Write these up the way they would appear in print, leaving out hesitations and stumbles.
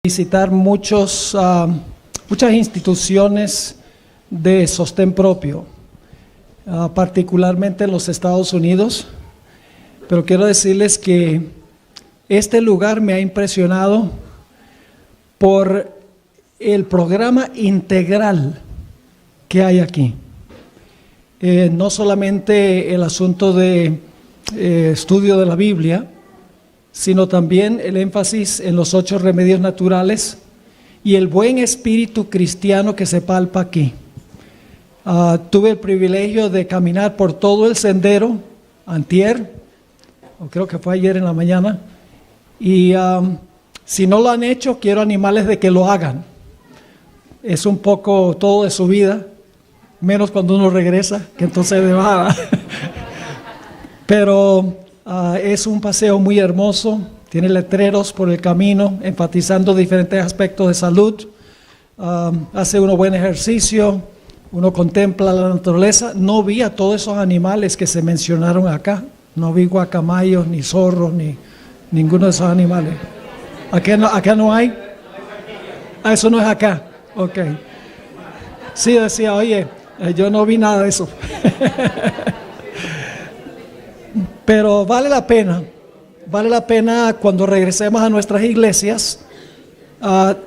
Visitar muchas instituciones de sostén propio, particularmente en los Estados Unidos, pero quiero decirles que este lugar me ha impresionado por el programa integral que hay aquí. No solamente el asunto de estudio de la Biblia, sino también el énfasis en los 8 remedios naturales y el buen espíritu cristiano que se palpa aquí. Tuve el privilegio de caminar por todo el sendero antier, o creo que fue ayer en la mañana, y si no lo han hecho, quiero animarles de que lo hagan. Es un poco todo de su vida, menos cuando uno regresa, que entonces de bajada. Pero es un paseo muy hermoso, tiene letreros por el camino, enfatizando diferentes aspectos de salud. Hace uno buen ejercicio, uno contempla la naturaleza. No vi a todos esos animales que se mencionaron acá, no vi guacamayos, ni zorros, ni ninguno de esos animales. ¿Acá no hay? Eso no es acá, ok. Sí, decía, oye, yo no vi nada de eso. Pero vale la pena cuando regresemos a nuestras iglesias,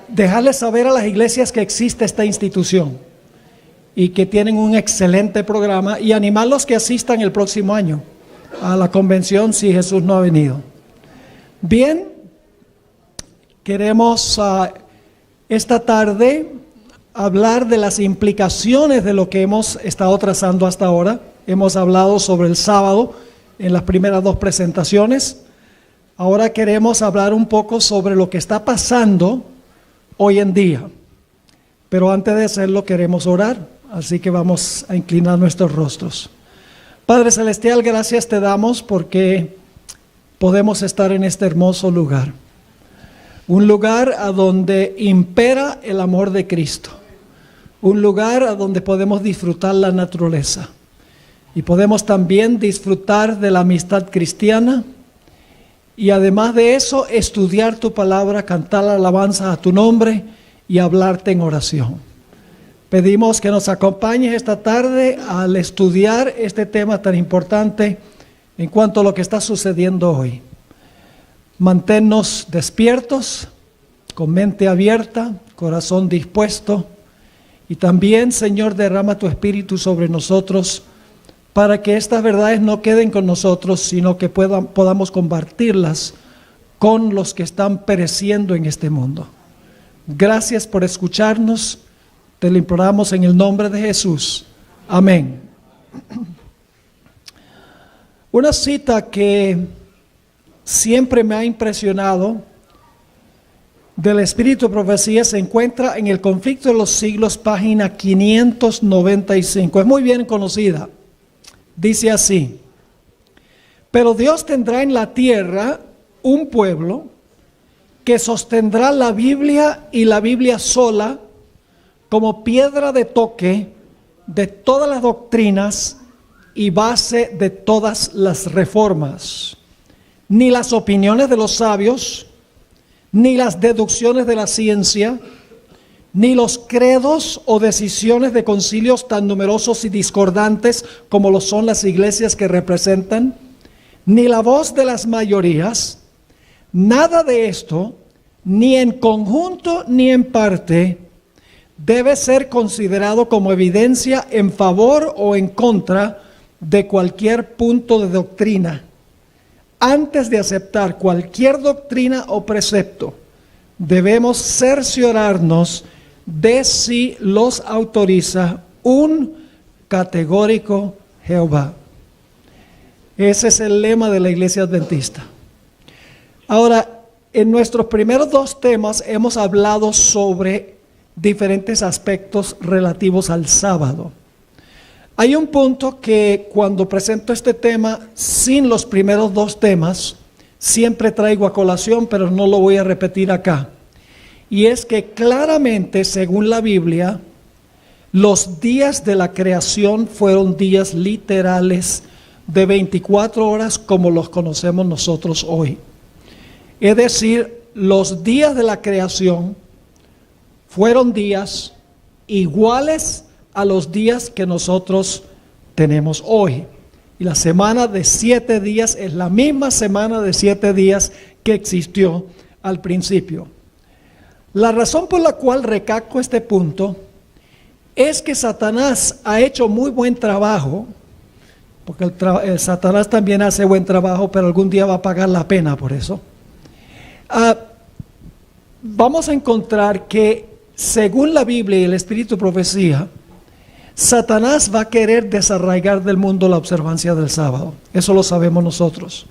dejarles saber a las iglesias que existe esta institución y que tienen un excelente programa y animarlos que asistan el próximo año a la convención si Jesús no ha venido. Bien, queremos esta tarde hablar de las implicaciones de lo que hemos estado trazando hasta ahora. Hemos hablado sobre el sábado en las primeras 2 presentaciones. Ahora queremos hablar un poco sobre lo que está pasando hoy en día. Pero antes de hacerlo queremos orar, así que vamos a inclinar nuestros rostros. Padre Celestial, gracias te damos porque podemos estar en este hermoso lugar. Un lugar a donde impera el amor de Cristo. Un lugar a donde podemos disfrutar la naturaleza. Y podemos también disfrutar de la amistad cristiana y además de eso estudiar tu palabra, cantar alabanzas a tu nombre y hablarte en oración. Pedimos que nos acompañes esta tarde al estudiar este tema tan importante en cuanto a lo que está sucediendo hoy. Manténnos despiertos, con mente abierta, corazón dispuesto y también, Señor, derrama tu espíritu sobre nosotros para que estas verdades no queden con nosotros, sino que podamos compartirlas con los que están pereciendo en este mundo. Gracias por escucharnos, te lo imploramos en el nombre de Jesús. Amén. Una cita que siempre me ha impresionado del Espíritu de Profecía se encuentra en el Conflicto de los Siglos, página 595. Es muy bien conocida. Dice así: pero Dios tendrá en la tierra un pueblo que sostendrá la Biblia y la Biblia sola como piedra de toque de todas las doctrinas y base de todas las reformas. Ni las opiniones de los sabios, ni las deducciones de la ciencia, ni los credos o decisiones de concilios tan numerosos y discordantes como lo son las iglesias que representan, ni la voz de las mayorías, nada de esto, ni en conjunto ni en parte, debe ser considerado como evidencia en favor o en contra de cualquier punto de doctrina. Antes de aceptar cualquier doctrina o precepto, debemos cerciorarnos de si los autoriza un categórico Jehová. Ese es el lema de la Iglesia Adventista. Ahora, en nuestros primeros 2 temas hemos hablado sobre diferentes aspectos relativos al sábado. Hay un punto que cuando presento este tema sin los primeros 2 temas, siempre traigo a colación, pero no lo voy a repetir acá. Y es que claramente, según la Biblia, los días de la creación fueron días literales de 24 horas como los conocemos nosotros hoy. Es decir, los días de la creación fueron días iguales a los días que nosotros tenemos hoy. Y la semana de 7 días es la misma semana de 7 días que existió al principio. La razón por la cual recalco este punto es que Satanás ha hecho muy buen trabajo, porque Satanás también hace buen trabajo, pero algún día va a pagar la pena por eso. Vamos a encontrar que según la Biblia y el Espíritu de Profecía, Satanás va a querer desarraigar del mundo la observancia del sábado. Eso lo sabemos nosotros.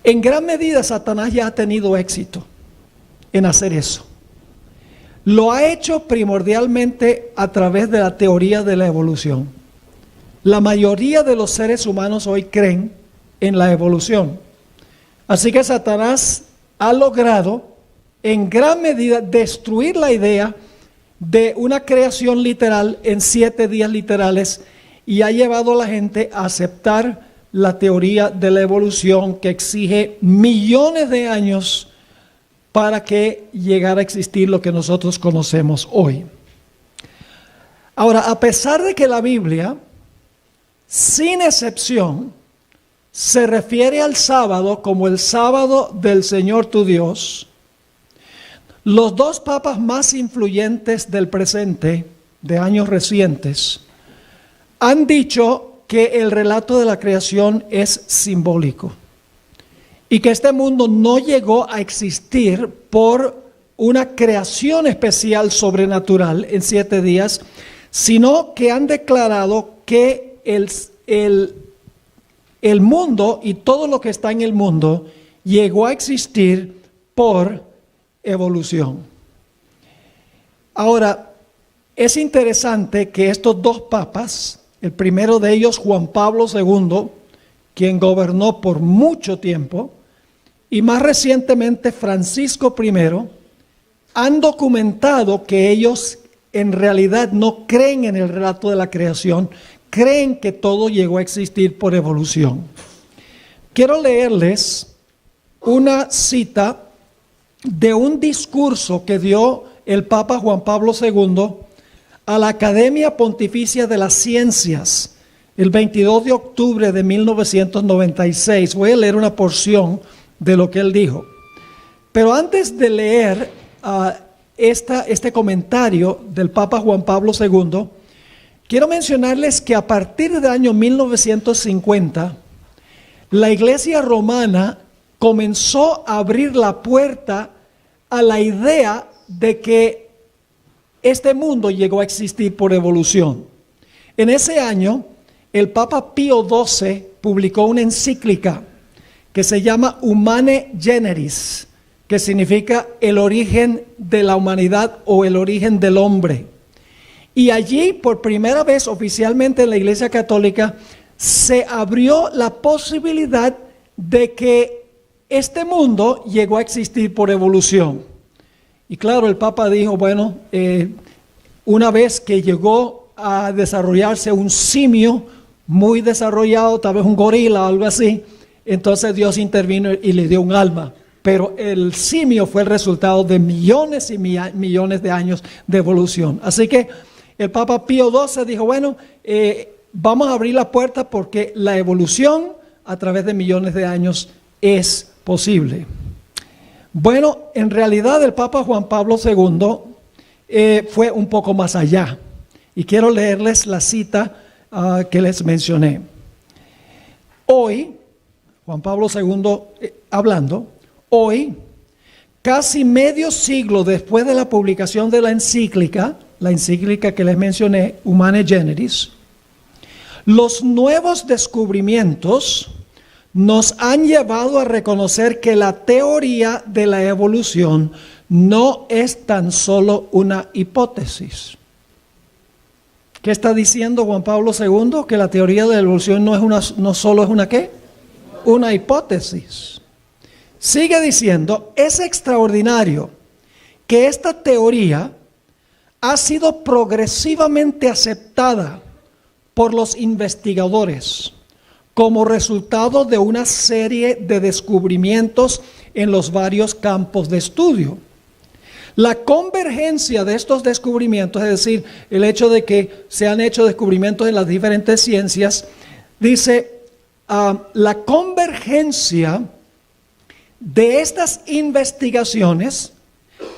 En gran medida Satanás ya ha tenido éxito en hacer eso. Lo ha hecho primordialmente a través de la teoría de la evolución. La mayoría de los seres humanos hoy creen en la evolución. Así que Satanás ha logrado en gran medida destruir la idea de una creación literal en 7 días literales y ha llevado a la gente a aceptar la teoría de la evolución que exige millones de años para que llegara a existir lo que nosotros conocemos hoy. Ahora, a pesar de que la Biblia, sin excepción, se refiere al sábado como el sábado del Señor tu Dios, los 2 papas más influyentes del presente, de años recientes, han dicho que el relato de la creación es simbólico y que este mundo no llegó a existir por una creación especial sobrenatural en 7 días, sino que han declarado que el mundo y todo lo que está en el mundo llegó a existir por evolución. Ahora, es interesante que estos 2 papas, el primero de ellos Juan Pablo II, quien gobernó por mucho tiempo, y más recientemente Francisco I, han documentado que ellos en realidad no creen en el relato de la creación, creen que todo llegó a existir por evolución. Quiero leerles una cita de un discurso que dio el Papa Juan Pablo II a la Academia Pontificia de las Ciencias el 22 de octubre de 1996. Voy a leer una porción de lo que él dijo. Pero antes de leer este comentario del Papa Juan Pablo II, quiero mencionarles que a partir del año 1950, la Iglesia romana comenzó a abrir la puerta a la idea de que este mundo llegó a existir por evolución. En ese año, el Papa Pío XII publicó una encíclica que se llama Humane Generis, que significa el origen de la humanidad o el origen del hombre. Y allí, por primera vez oficialmente en la Iglesia Católica, se abrió la posibilidad de que este mundo llegó a existir por evolución. Y claro, el Papa dijo, bueno, una vez que llegó a desarrollarse un simio muy desarrollado, tal vez un gorila o algo así, entonces Dios intervino y le dio un alma. Pero el simio fue el resultado de millones y millones de años de evolución. Así que el Papa Pío XII dijo, bueno, vamos a abrir la puerta porque la evolución a través de millones de años es posible. Bueno, en realidad el Papa Juan Pablo II fue un poco más allá. Y quiero leerles la cita que les mencioné. Hoy, Juan Pablo II hablando, hoy, casi medio siglo después de la publicación de la encíclica que les mencioné, Humane Generis, los nuevos descubrimientos nos han llevado a reconocer que la teoría de la evolución no es tan solo una hipótesis. ¿Qué está diciendo Juan Pablo II? Que la teoría de la evolución no solo es una ¿qué? Una hipótesis. Sigue diciendo, es extraordinario que esta teoría ha sido progresivamente aceptada por los investigadores, como resultado de una serie de descubrimientos en los varios campos de estudio. La convergencia de estos descubrimientos, es decir, el hecho de que se han hecho descubrimientos en las diferentes ciencias, dice, la convergencia de estas investigaciones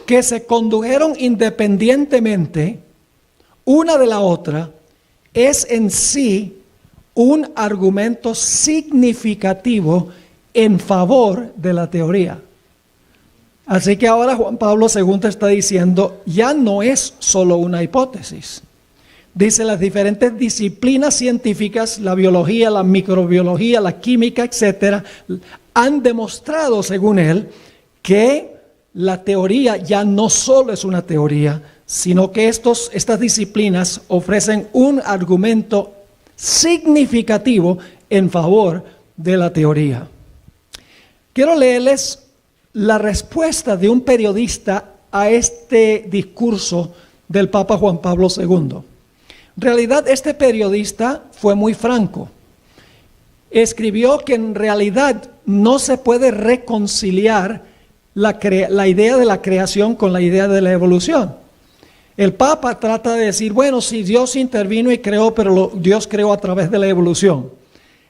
que se condujeron independientemente una de la otra es en sí un argumento significativo en favor de la teoría. Así que ahora Juan Pablo II está diciendo, ya no es solo una hipótesis. Dice, las diferentes disciplinas científicas, la biología, la microbiología, la química, etcétera, han demostrado, según él, que la teoría ya no solo es una teoría, sino que estas disciplinas ofrecen un argumento significativo en favor de la teoría. Quiero leerles la respuesta de un periodista a este discurso del Papa Juan Pablo II. En realidad, este periodista fue muy franco. Escribió que en realidad no se puede reconciliar la idea de la creación con la idea de la evolución. El Papa trata de decir, bueno, sí, Dios intervino y creó, pero Dios creó a través de la evolución.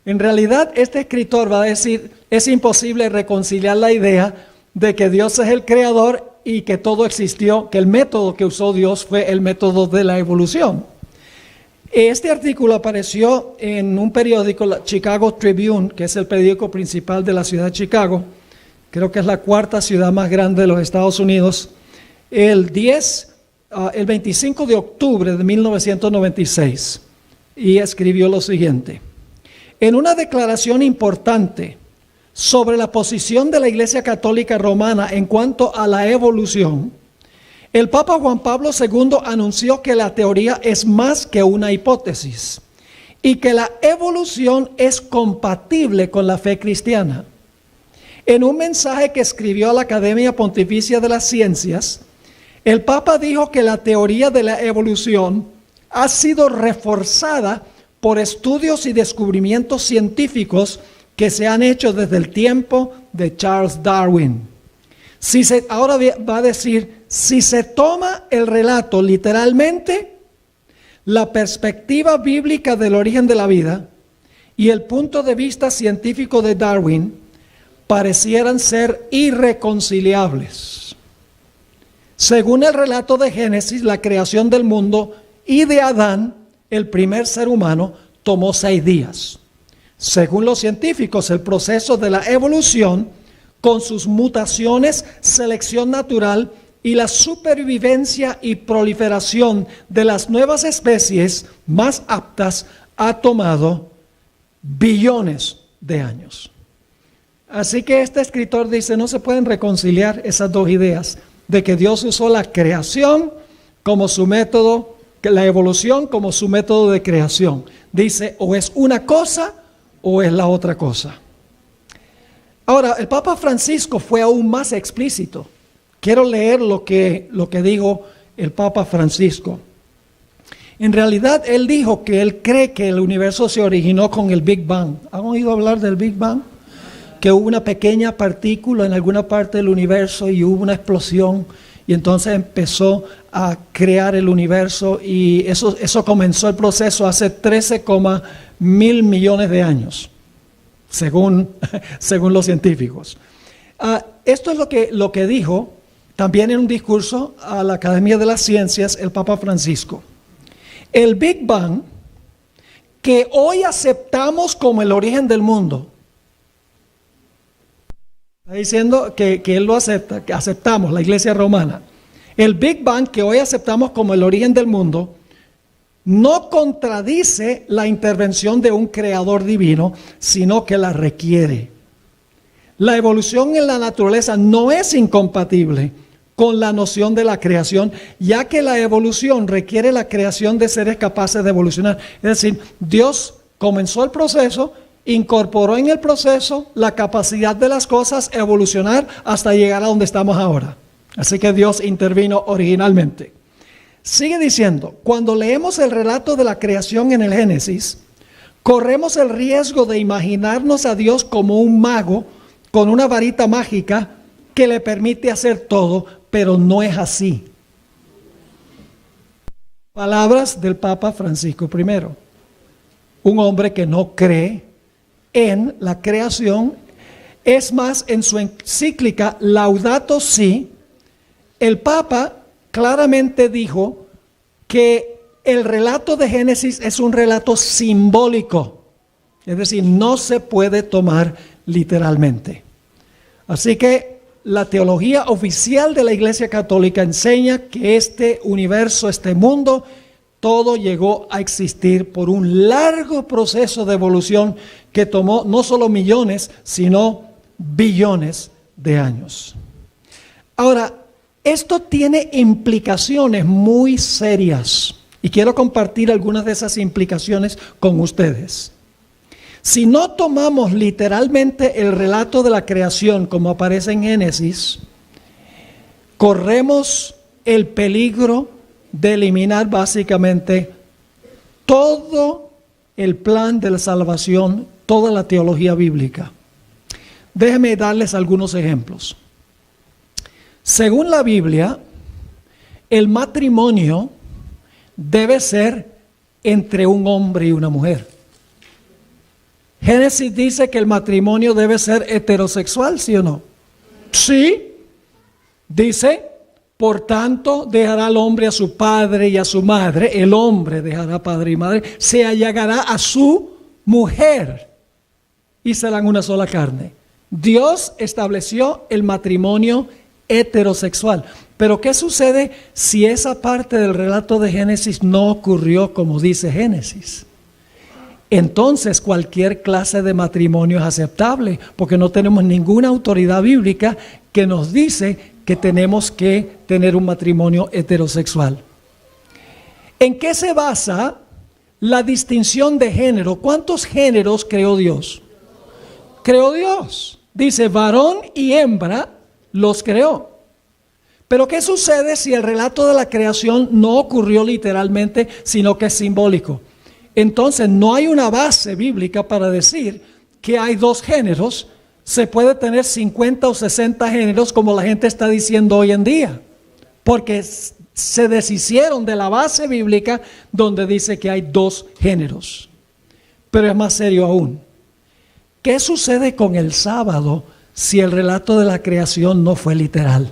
En realidad, este escritor va a decir, es imposible reconciliar la idea de que Dios es el creador y que todo existió, que el método que usó Dios fue el método de la evolución. Este artículo apareció en un periódico, la Chicago Tribune, que es el periódico principal de la ciudad de Chicago. Creo que es la cuarta ciudad más grande de los Estados Unidos. El 25 de octubre de 1996. Y escribió lo siguiente. En una declaración importante sobre la posición de la Iglesia Católica Romana en cuanto a la evolución, el Papa Juan Pablo II anunció que la teoría es más que una hipótesis y que la evolución es compatible con la fe cristiana. En un mensaje que escribió a la Academia Pontificia de las Ciencias, el Papa dijo que la teoría de la evolución ha sido reforzada por estudios y descubrimientos científicos que se han hecho desde el tiempo de Charles Darwin. Ahora va a decir, si se toma el relato literalmente, la perspectiva bíblica del origen de la vida y el punto de vista científico de Darwin parecieran ser irreconciliables. Según el relato de Génesis, la creación del mundo y de Adán, el primer ser humano, tomó 6 días. Según los científicos, el proceso de la evolución, con sus mutaciones, selección natural y la supervivencia y proliferación de las nuevas especies más aptas, ha tomado billones de años. Así que este escritor dice, no se pueden reconciliar esas dos ideas, de que Dios usó la creación como su método, que la evolución como su método de creación. Dice, o es una cosa o es la otra cosa. Ahora, el Papa Francisco fue aún más explícito. Quiero leer lo que dijo el Papa Francisco. En realidad, él dijo que él cree que el universo se originó con el Big Bang. ¿Han oído hablar del Big Bang? Que hubo una pequeña partícula en alguna parte del universo y hubo una explosión y entonces empezó a crear el universo y eso comenzó el proceso hace 13,000 millones de años, según los científicos. Esto es lo que dijo también en un discurso a la Academia de las Ciencias el Papa Francisco. El Big Bang, que hoy aceptamos como el origen del mundo, está diciendo que él lo acepta, que aceptamos, la Iglesia Romana. El Big Bang, que hoy aceptamos como el origen del mundo, no contradice la intervención de un creador divino, sino que la requiere. La evolución en la naturaleza no es incompatible con la noción de la creación, ya que la evolución requiere la creación de seres capaces de evolucionar. Es decir, Dios comenzó el proceso, incorporó en el proceso la capacidad de las cosas a evolucionar hasta llegar a donde estamos ahora. Así que Dios intervino originalmente. Sigue diciendo, cuando leemos el relato de la creación en el Génesis, corremos el riesgo de imaginarnos a Dios como un mago con una varita mágica que le permite hacer todo, pero no es así. Palabras del Papa Francisco I, un hombre que no cree en la creación. Es más, en su encíclica Laudato Si, el Papa claramente dijo que el relato de Génesis es un relato simbólico, es decir, no se puede tomar literalmente. Así que la teología oficial de la Iglesia Católica enseña que este universo, este mundo, todo llegó a existir por un largo proceso de evolución que tomó no solo millones, sino billones de años. Ahora, esto tiene implicaciones muy serias y quiero compartir algunas de esas implicaciones con ustedes. Si no tomamos literalmente el relato de la creación como aparece en Génesis, corremos el peligro de eliminar básicamente todo el plan de la salvación, toda la teología bíblica. Déjenme darles algunos ejemplos. Según la Biblia, el matrimonio debe ser entre un hombre y una mujer. Génesis dice que el matrimonio debe ser heterosexual, ¿sí o no? Sí. Dice, por tanto, dejará el hombre a su padre y a su madre, el hombre dejará padre y madre, se allegará a su mujer y serán una sola carne. Dios estableció el matrimonio heterosexual. Pero ¿qué sucede si esa parte del relato de Génesis no ocurrió como dice Génesis? Entonces cualquier clase de matrimonio es aceptable, porque no tenemos ninguna autoridad bíblica que nos dice que tenemos que tener un matrimonio heterosexual. ¿En qué se basa la distinción de género? ¿Cuántos géneros creó Dios? Creó Dios. Dice, varón y hembra los creó. Pero ¿qué sucede si el relato de la creación no ocurrió literalmente, sino que es simbólico? Entonces no hay una base bíblica para decir que hay dos géneros. Se puede tener 50 o 60 géneros como la gente está diciendo hoy en día, porque se deshicieron de la base bíblica donde dice que hay dos géneros. Pero es más serio aún. ¿Qué sucede con el sábado si el relato de la creación no fue literal?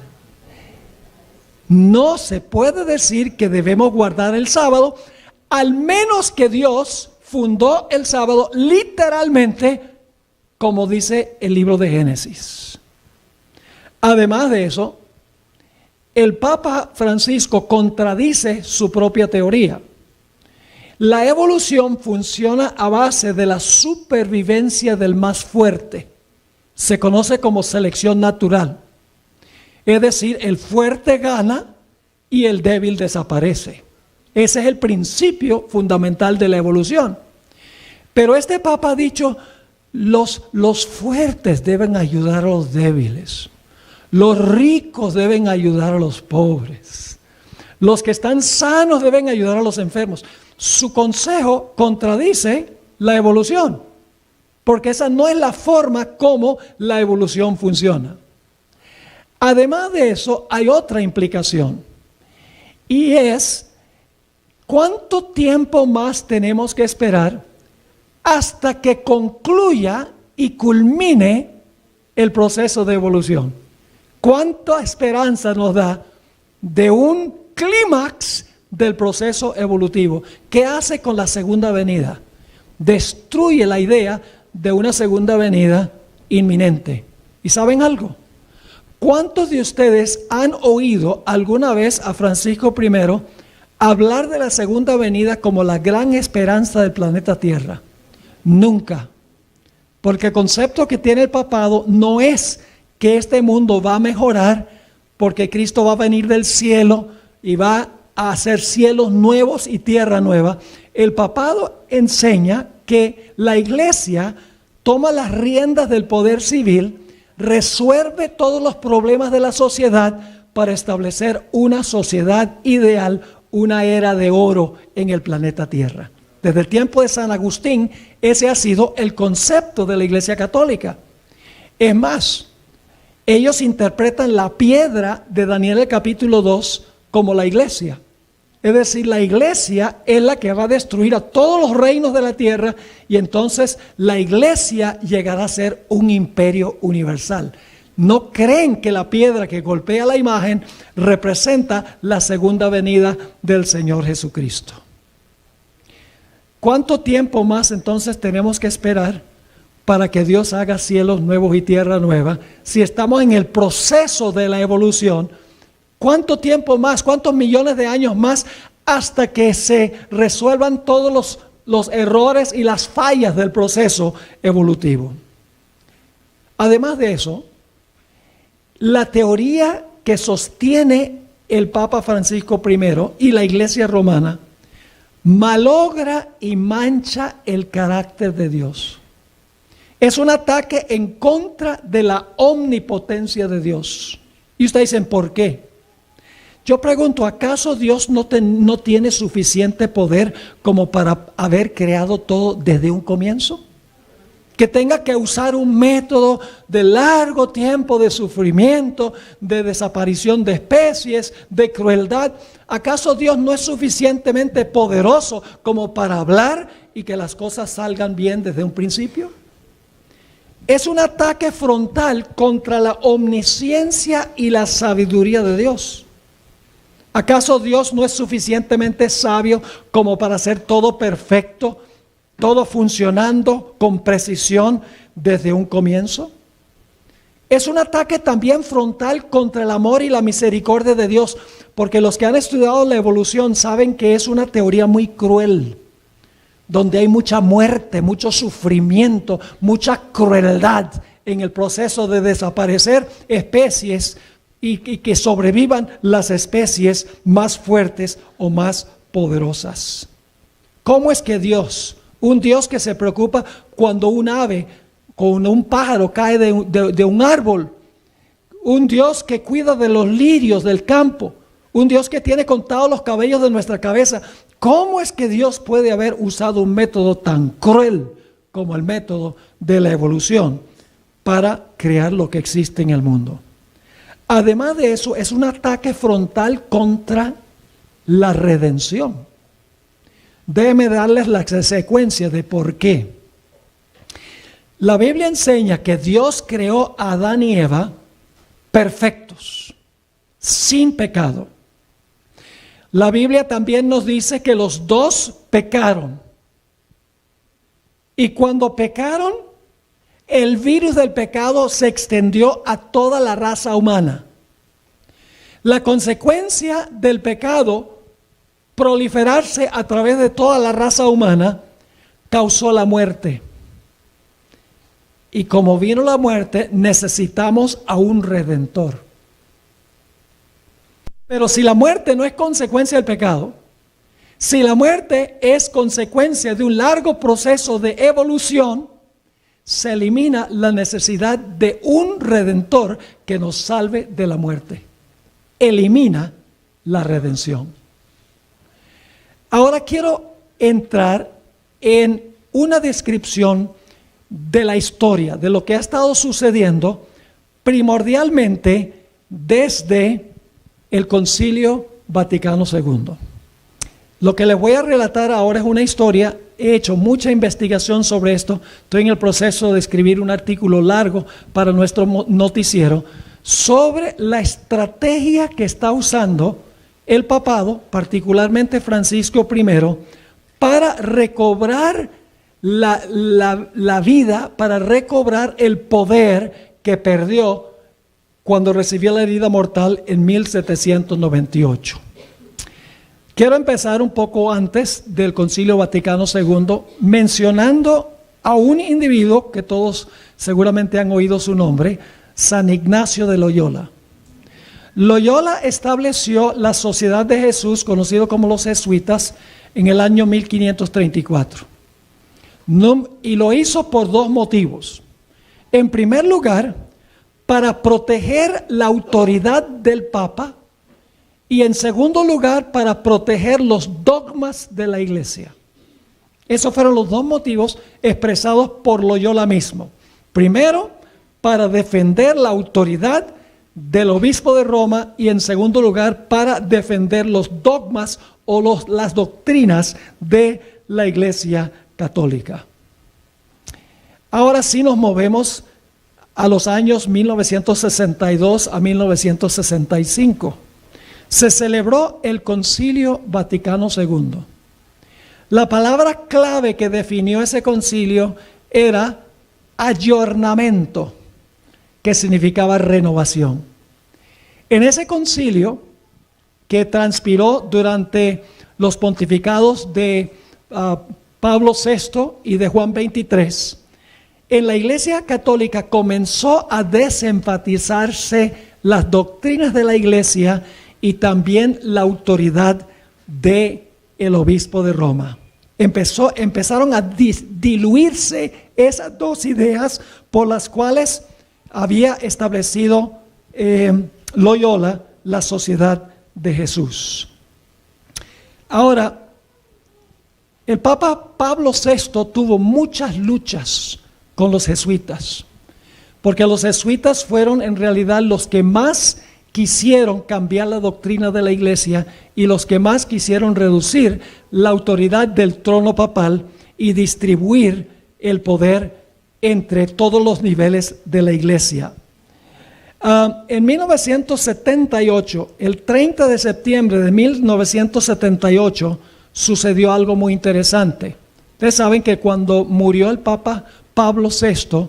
No se puede decir que debemos guardar el sábado, al menos que Dios fundó el sábado literalmente, como dice el libro de Génesis. Además de eso, el Papa Francisco contradice su propia teoría. La evolución funciona a base de la supervivencia del más fuerte. Se conoce como selección natural. Es decir, el fuerte gana y el débil desaparece. Ese es el principio fundamental de la evolución. Pero este Papa ha dicho, los fuertes deben ayudar a los débiles. Los ricos deben ayudar a los pobres. Los que están sanos deben ayudar a los enfermos. Su consejo contradice la evolución, porque esa no es la forma como la evolución funciona. Además de eso, hay otra implicación, y es ¿cuánto tiempo más tenemos que esperar hasta que concluya y culmine el proceso de evolución? ¿Cuánta esperanza nos da de un clímax del proceso evolutivo? ¿Qué hace con la segunda venida? Destruye la idea de una segunda venida inminente. ¿Y saben algo? ¿Cuántos de ustedes han oído alguna vez a Francisco I hablar de la segunda venida como la gran esperanza del planeta Tierra? Nunca. Porque el concepto que tiene el papado no es que este mundo va a mejorar porque Cristo va a venir del cielo y va a hacer cielos nuevos y tierra nueva. El papado enseña que la iglesia toma las riendas del poder civil, resuelve todos los problemas de la sociedad para establecer una sociedad ideal, una era de oro en el planeta Tierra. Desde el tiempo de San Agustín, ese ha sido el concepto de la Iglesia Católica. Es más, ellos interpretan la piedra de Daniel el capítulo 2 como la iglesia. Es decir, la iglesia es la que va a destruir a todos los reinos de la tierra y entonces la iglesia llegará a ser un imperio universal. No creen que la piedra que golpea la imagen representa la segunda venida del Señor Jesucristo. ¿Cuánto tiempo más entonces tenemos que esperar para que Dios haga cielos nuevos y tierra nueva? Si estamos en el proceso de la evolución, ¿cuánto tiempo más, cuántos millones de años más hasta que se resuelvan todos los errores y las fallas del proceso evolutivo? Además de eso, la teoría que sostiene el Papa Francisco I y la Iglesia Romana malogra y mancha el carácter de Dios. Es un ataque en contra de la omnipotencia de Dios. Y ustedes dicen, ¿por qué? Yo pregunto, ¿acaso Dios no tiene suficiente poder como para haber creado todo desde un comienzo? Que tenga que usar un método de largo tiempo de sufrimiento, de desaparición de especies, de crueldad. ¿Acaso Dios no es suficientemente poderoso como para hablar y que las cosas salgan bien desde un principio? Es un ataque frontal contra la omnisciencia y la sabiduría de Dios. ¿Acaso Dios no es suficientemente sabio como para hacer todo perfecto, todo funcionando con precisión desde un comienzo? Es un ataque también frontal contra el amor y la misericordia de Dios, porque los que han estudiado la evolución saben que es una teoría muy cruel, donde hay mucha muerte, mucho sufrimiento, mucha crueldad en el proceso de desaparecer especies y que sobrevivan las especies más fuertes o más poderosas. ¿Cómo es que Dios, un Dios que se preocupa cuando un ave, cuando un pájaro cae de un árbol, un Dios que cuida de los lirios del campo, un Dios que tiene contados los cabellos de nuestra cabeza, cómo es que Dios puede haber usado un método tan cruel como el método de la evolución para crear lo que existe en el mundo? Además de eso, es un ataque frontal contra la redención. Déjenme darles la secuencia de por qué. La Biblia enseña que Dios creó a Adán y Eva perfectos, sin pecado. La Biblia también nos dice que los dos pecaron. Y cuando pecaron, el virus del pecado se extendió a toda la raza humana. La consecuencia del pecado proliferarse a través de toda la raza humana causó la muerte. Y como vino la muerte, necesitamos a un redentor. Pero si la muerte no es consecuencia del pecado, si la muerte es consecuencia de un largo proceso de evolución, se elimina la necesidad de un redentor que nos salve de la muerte. Elimina la redención. Ahora quiero entrar en una descripción de la historia, de lo que ha estado sucediendo primordialmente desde el Concilio Vaticano II. Lo que les voy a relatar ahora es una historia. He hecho mucha investigación sobre esto. Estoy en el proceso de escribir un artículo largo para nuestro noticiero sobre la estrategia que está usando el papado, particularmente Francisco I, para recobrar la vida, para recobrar el poder que perdió cuando recibió la herida mortal en 1798. Quiero empezar un poco antes del Concilio Vaticano II mencionando a un individuo que todos seguramente han oído su nombre, San Ignacio de Loyola. Loyola estableció la Sociedad de Jesús, conocido como los jesuitas, en el año 1534. Y lo hizo por dos motivos. En primer lugar, para proteger la autoridad del Papa, y en segundo lugar, para proteger los dogmas de la Iglesia. Esos fueron los dos motivos expresados por Loyola mismo. Primero, para defender la autoridad del obispo de Roma, y en segundo lugar, para defender los dogmas o las doctrinas de la Iglesia Católica. Ahora sí nos movemos a los años 1962 a 1965. Se celebró el Concilio Vaticano II. La palabra clave que definió ese concilio era ayornamiento, que significaba renovación. En ese concilio, que transpiró durante los pontificados de Pablo VI y de Juan XXIII, en la Iglesia Católica comenzó a desenfatizarse las doctrinas de la Iglesia y también la autoridad del obispo de Roma. Empezaron a diluirse esas dos ideas por las cuales había establecido Loyola la Sociedad de Jesús. Ahora, el Papa Pablo VI tuvo muchas luchas con los jesuitas, porque los jesuitas fueron en realidad los que más quisieron cambiar la doctrina de la Iglesia y los que más quisieron reducir la autoridad del trono papal y distribuir el poder entre todos los niveles de la Iglesia. En 1978, el 30 de septiembre de 1978, sucedió algo muy interesante. Ustedes saben que cuando murió el Papa Pablo VI,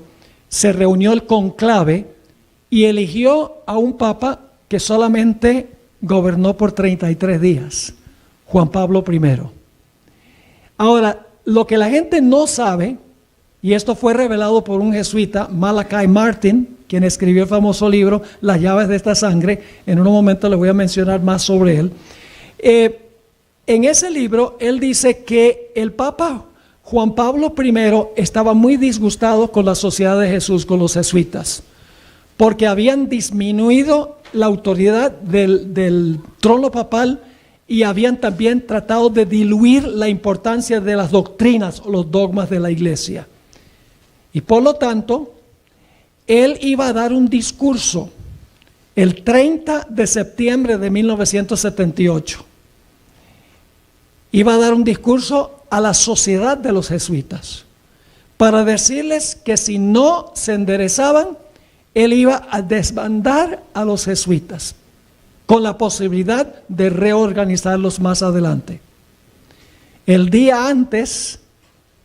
se reunió el conclave y eligió a un Papa que solamente gobernó por 33 días, Juan Pablo I. Ahora, lo que la gente no sabe, y esto fue revelado por un jesuita, Malachi Martin, quien escribió el famoso libro Las llaves de esta sangre. En un momento les voy a mencionar más sobre él. En ese libro, él dice que el Papa Juan Pablo I estaba muy disgustado con la Sociedad de Jesús, con los jesuitas, porque habían disminuido la autoridad del trono papal y habían también tratado de diluir la importancia de las doctrinas o los dogmas de la Iglesia. Y por lo tanto, él iba a dar un discurso el 30 de septiembre de 1978. Iba a dar un discurso a la sociedad de los jesuitas para decirles que si no se enderezaban, él iba a desbandar a los jesuitas con la posibilidad de reorganizarlos más adelante. El día antes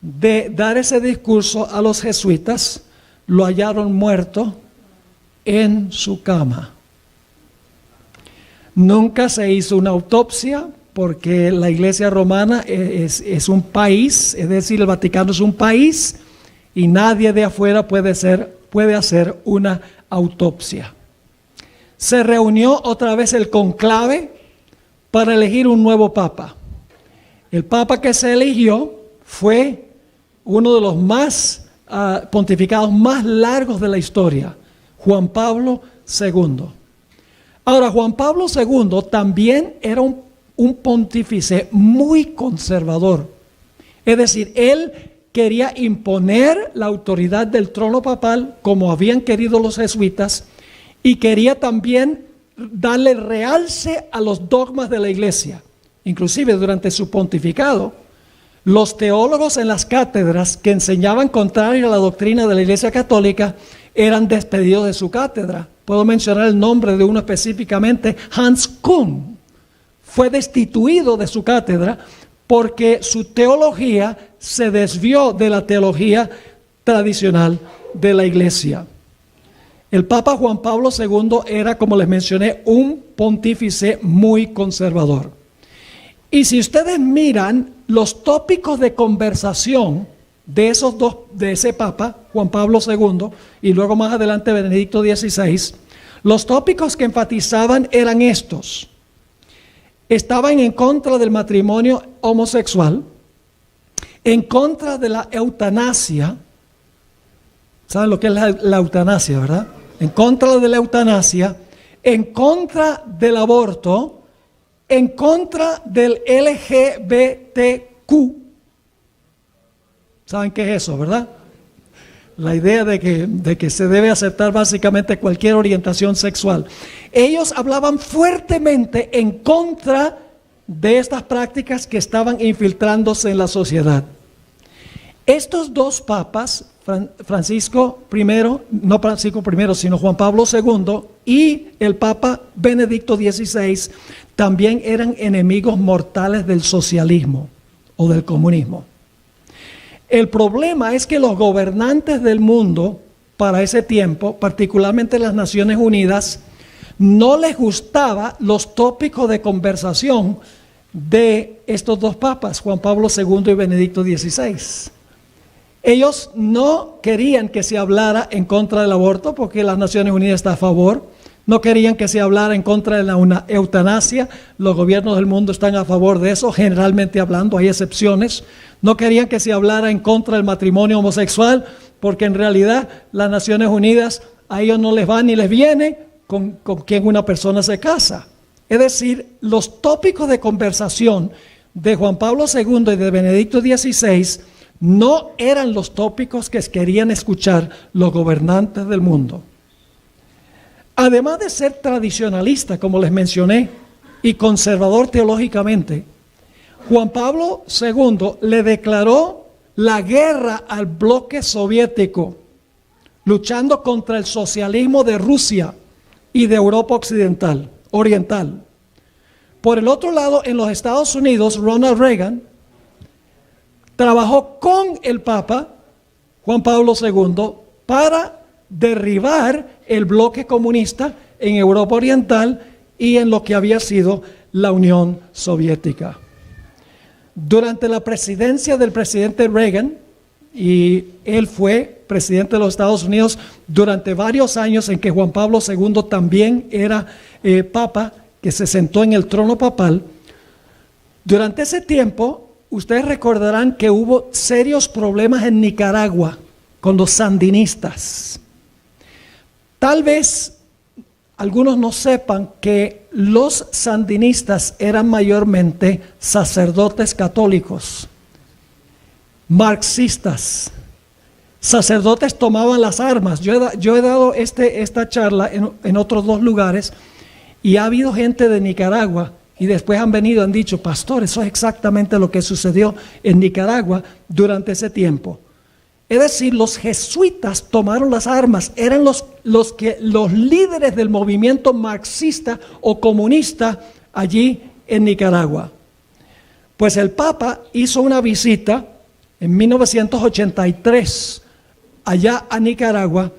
de dar ese discurso a los jesuitas, lo hallaron muerto en su cama. Nunca se hizo una autopsia porque la Iglesia Romana es un país, es decir, el Vaticano es un país y nadie de afuera puede hacer una autopsia. Se reunió otra vez el conclave para elegir un nuevo papa. El papa que se eligió fue uno de los más pontificados más largos de la historia, Juan Pablo II. Ahora, Juan Pablo II también era un pontífice muy conservador. Es decir, él quería imponer la autoridad del trono papal como habían querido los jesuitas y quería también darle realce a los dogmas de la Iglesia. Inclusive durante su pontificado, los teólogos en las cátedras que enseñaban contrario a la doctrina de la Iglesia Católica eran despedidos de su cátedra. Puedo mencionar el nombre de uno específicamente, Hans Küng. Fue destituido de su cátedra porque su teología se desvió de la teología tradicional de la Iglesia. El Papa Juan Pablo II era, como les mencioné, un pontífice muy conservador. Y si ustedes miran los tópicos de conversación de esos dos, de ese Papa, Juan Pablo II, y luego más adelante Benedicto XVI, los tópicos que enfatizaban eran estos. Estaban en contra del matrimonio homosexual, en contra de la eutanasia. ¿Saben lo que es la eutanasia, verdad? En contra de la eutanasia, en contra del aborto, en contra del LGBTQ ¿Saben qué es eso, verdad? La idea de que se debe aceptar básicamente cualquier orientación sexual. Ellos hablaban fuertemente en contra de estas prácticas que estaban infiltrándose en la sociedad. Estos dos papas, Francisco I, no Francisco I, sino Juan Pablo II y el Papa Benedicto XVI, también eran enemigos mortales del socialismo o del comunismo. El problema es que los gobernantes del mundo para ese tiempo, particularmente las Naciones Unidas, no les gustaban los tópicos de conversación de estos dos papas, Juan Pablo II y Benedicto XVI. Ellos no querían que se hablara en contra del aborto porque las Naciones Unidas está a favor. No querían que se hablara en contra de la eutanasia. Los gobiernos del mundo están a favor de eso, generalmente hablando, hay excepciones. No querían que se hablara en contra del matrimonio homosexual porque en realidad las Naciones Unidas a ellos no les va ni les viene con quien una persona se casa. Es decir, los tópicos de conversación de Juan Pablo II y de Benedicto XVI no eran los tópicos que querían escuchar los gobernantes del mundo. Además de ser tradicionalista, como les mencioné, y conservador teológicamente, Juan Pablo II le declaró la guerra al bloque soviético, luchando contra el socialismo de Rusia y de Europa oriental. Por el otro lado, en los Estados Unidos, Ronald Reagan trabajó con el Papa Juan Pablo II para derribar el bloque comunista en Europa Oriental y en lo que había sido la Unión Soviética. Durante la presidencia del presidente Reagan, y él fue presidente de los Estados Unidos durante varios años en que Juan Pablo II también era papa, que se sentó en el trono papal. Durante ese tiempo, ustedes recordarán que hubo serios problemas en Nicaragua con los sandinistas. Tal vez algunos no sepan que los sandinistas eran mayormente sacerdotes católicos, marxistas. Sacerdotes tomaban las armas. Yo he dado esta charla en otros dos lugares y ha habido gente de Nicaragua y después han venido y han dicho, pastor, eso es exactamente lo que sucedió en Nicaragua durante ese tiempo. Es decir, los jesuitas tomaron las armas, eran los líderes del movimiento marxista o comunista allí en Nicaragua. Pues el Papa hizo una visita en 1983 allá a Nicaragua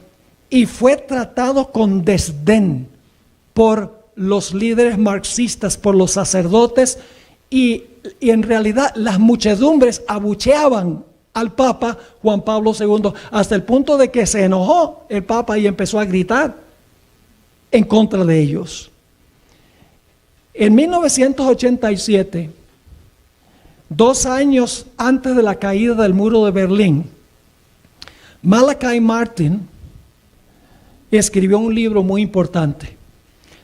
y fue tratado con desdén por los líderes marxistas, por los sacerdotes y en realidad las muchedumbres abucheaban al Papa Juan Pablo II hasta el punto de que se enojó el Papa y empezó a gritar en contra de ellos. En 1987, 2 años antes de la caída del muro de Berlín, Malachi Martin escribió un libro muy importante.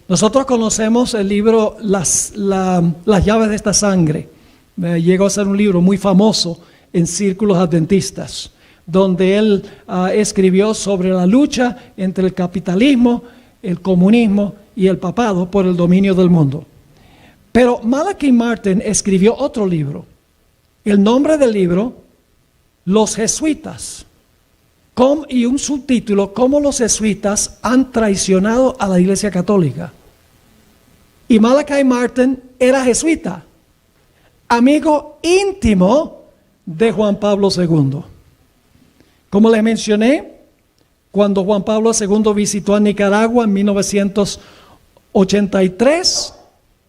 Nosotros conocemos el libro Las llaves de esta sangre. Llegó a ser un libro muy famoso en círculos adventistas, donde él escribió sobre la lucha entre el capitalismo, el comunismo y el papado por el dominio del mundo. Pero Malachi Martin escribió otro libro. El nombre del libro, Los Jesuitas, y un subtítulo, Cómo los jesuitas han traicionado a la Iglesia Católica. Y Malachi Martin era jesuita, amigo íntimo de Juan Pablo II. Como les mencioné, cuando Juan Pablo II visitó a Nicaragua en 1983,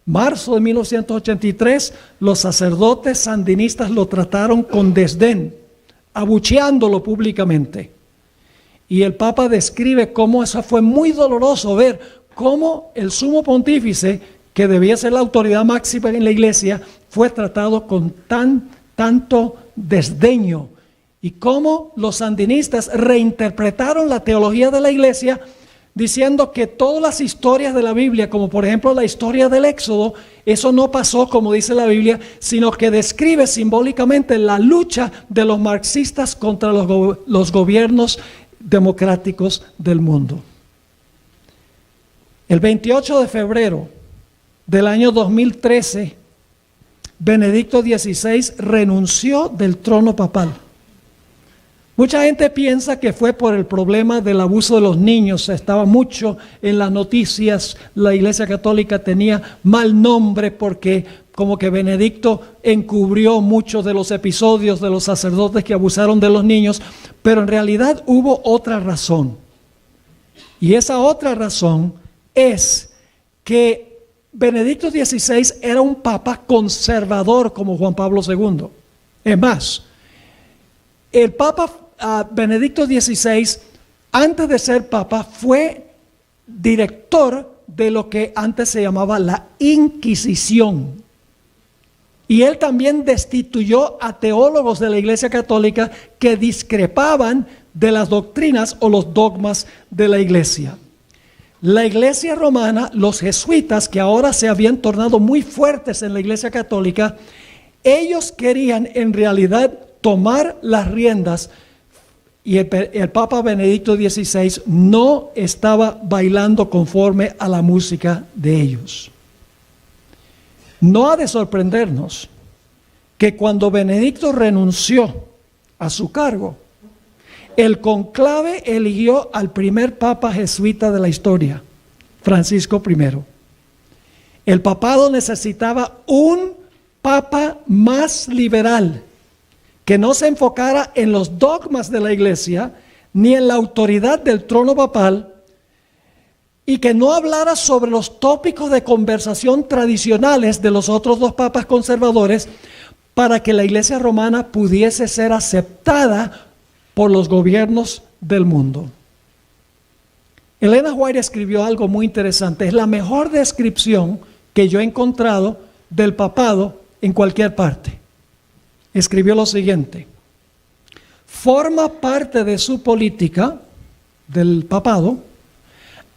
marzo de 1983, los sacerdotes sandinistas lo trataron con desdén, abucheándolo públicamente. Y el Papa describe cómo eso fue muy doloroso ver cómo el sumo pontífice, que debía ser la autoridad máxima en la iglesia, fue tratado con tanto desdeño, y cómo los sandinistas reinterpretaron la teología de la iglesia diciendo que todas las historias de la Biblia, como por ejemplo la historia del Éxodo, eso no pasó como dice la Biblia, sino que describe simbólicamente la lucha de los marxistas contra los gobiernos democráticos del mundo. El 28 de febrero del año 2013, Benedicto XVI renunció del trono papal. Mucha gente piensa que fue por el problema del abuso de los niños. Estaba mucho en las noticias. La Iglesia Católica tenía mal nombre porque como que Benedicto encubrió muchos de los episodios de los sacerdotes que abusaron de los niños. Pero en realidad hubo otra razón. Y esa otra razón es que Benedicto XVI era un papa conservador como Juan Pablo II. Es más, el papa Benedicto XVI, antes de ser papa, fue director de lo que antes se llamaba la Inquisición. Y él también destituyó a teólogos de la Iglesia Católica que discrepaban de las doctrinas o los dogmas de la Iglesia. La Iglesia Romana, los jesuitas, que ahora se habían tornado muy fuertes en la Iglesia Católica, ellos querían en realidad tomar las riendas. Y el Papa Benedicto XVI no estaba bailando conforme a la música de ellos. No ha de sorprendernos que cuando Benedicto renunció a su cargo, el conclave eligió al primer papa jesuita de la historia, Francisco I. El papado necesitaba un papa más liberal, que no se enfocara en los dogmas de la Iglesia, ni en la autoridad del trono papal, y que no hablara sobre los tópicos de conversación tradicionales de los otros dos papas conservadores, para que la Iglesia romana pudiese ser aceptada por los gobiernos del mundo. Elena White escribió algo muy interesante. Es la mejor descripción que yo he encontrado del papado en cualquier parte. Escribió lo siguiente: forma parte de su política, del papado,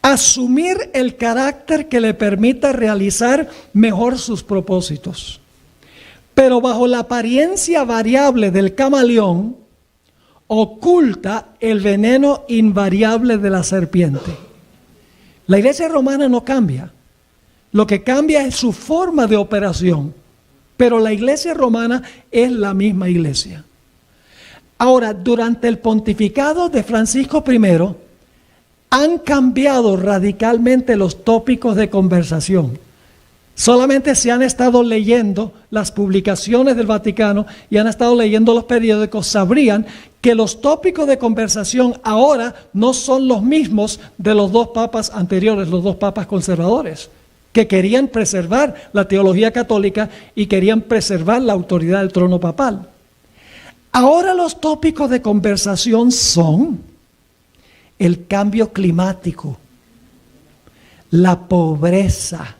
asumir el carácter que le permita realizar mejor sus propósitos, pero bajo la apariencia variable del camaleón, oculta el veneno invariable de la serpiente. La Iglesia romana no cambia, lo que cambia es su forma de operación. Pero la Iglesia romana es la misma Iglesia. Ahora, durante el pontificado de Francisco I, han cambiado radicalmente los tópicos de conversación. Solamente se han estado leyendo las publicaciones del Vaticano y han estado leyendo los periódicos, sabrían que los tópicos de conversación ahora no son los mismos de los dos papas anteriores, los dos papas conservadores, que querían preservar la teología católica y querían preservar la autoridad del trono papal. Ahora los tópicos de conversación son el cambio climático, la pobreza,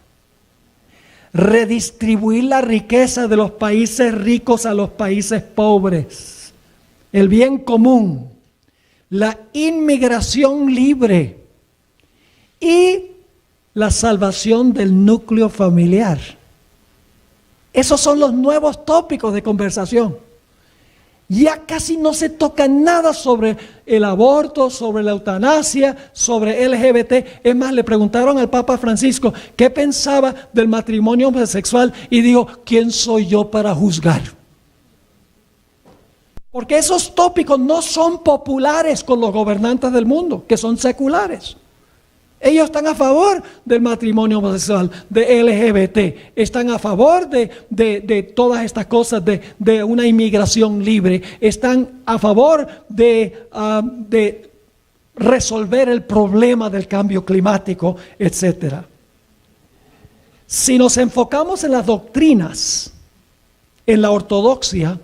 redistribuir la riqueza de los países ricos a los países pobres, el bien común, la inmigración libre y la salvación del núcleo familiar. Esos son los nuevos tópicos de conversación. Ya casi no se toca nada sobre el aborto, sobre la eutanasia, sobre LGBT. Es más, le preguntaron al Papa Francisco qué pensaba del matrimonio homosexual y dijo: ¿quién soy yo para juzgar? Porque esos tópicos no son populares con los gobernantes del mundo, que son seculares. Ellos están a favor del matrimonio homosexual, de LGBT, están a favor de todas estas cosas, de una inmigración libre, están a favor de resolver el problema del cambio climático, etc. Si nos enfocamos en las doctrinas, en la ortodoxia,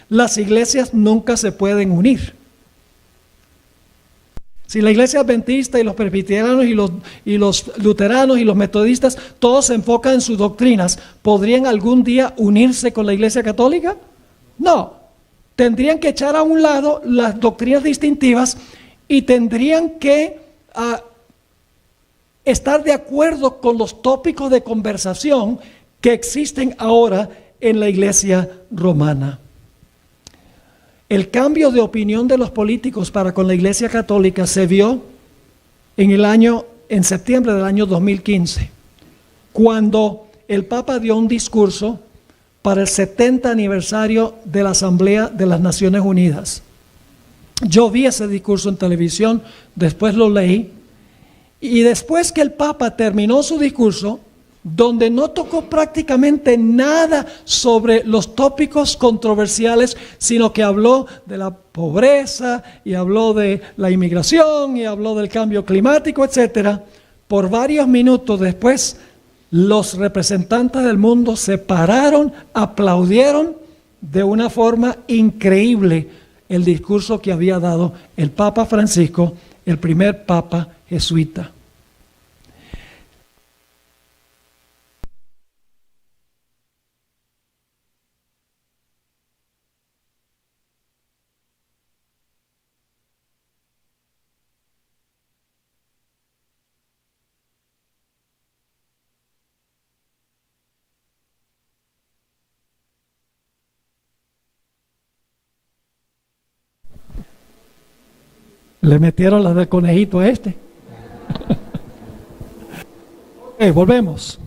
las iglesias nunca se pueden unir. Si la iglesia adventista y los presbiterianos y los luteranos y los metodistas todos se enfocan en sus doctrinas, ¿podrían algún día unirse con la iglesia católica? No. Tendrían que echar a un lado las doctrinas distintivas y tendrían que estar de acuerdo con los tópicos de conversación que existen ahora en la iglesia romana. El cambio de opinión de los políticos para con la iglesia católica se vio en septiembre del año 2015, cuando el Papa dio un discurso para el 70 aniversario de la Asamblea de las Naciones Unidas. Yo vi ese discurso en televisión, después lo leí, y después que el Papa terminó su discurso, donde no tocó prácticamente nada sobre los tópicos controversiales, sino que habló de la pobreza, y habló de la inmigración, y habló del cambio climático, etc. Por varios minutos después, los representantes del mundo se pararon, aplaudieron de una forma increíble el discurso que había dado el Papa Francisco, el primer Papa jesuita. Le metieron la del conejito a este. Volvemos.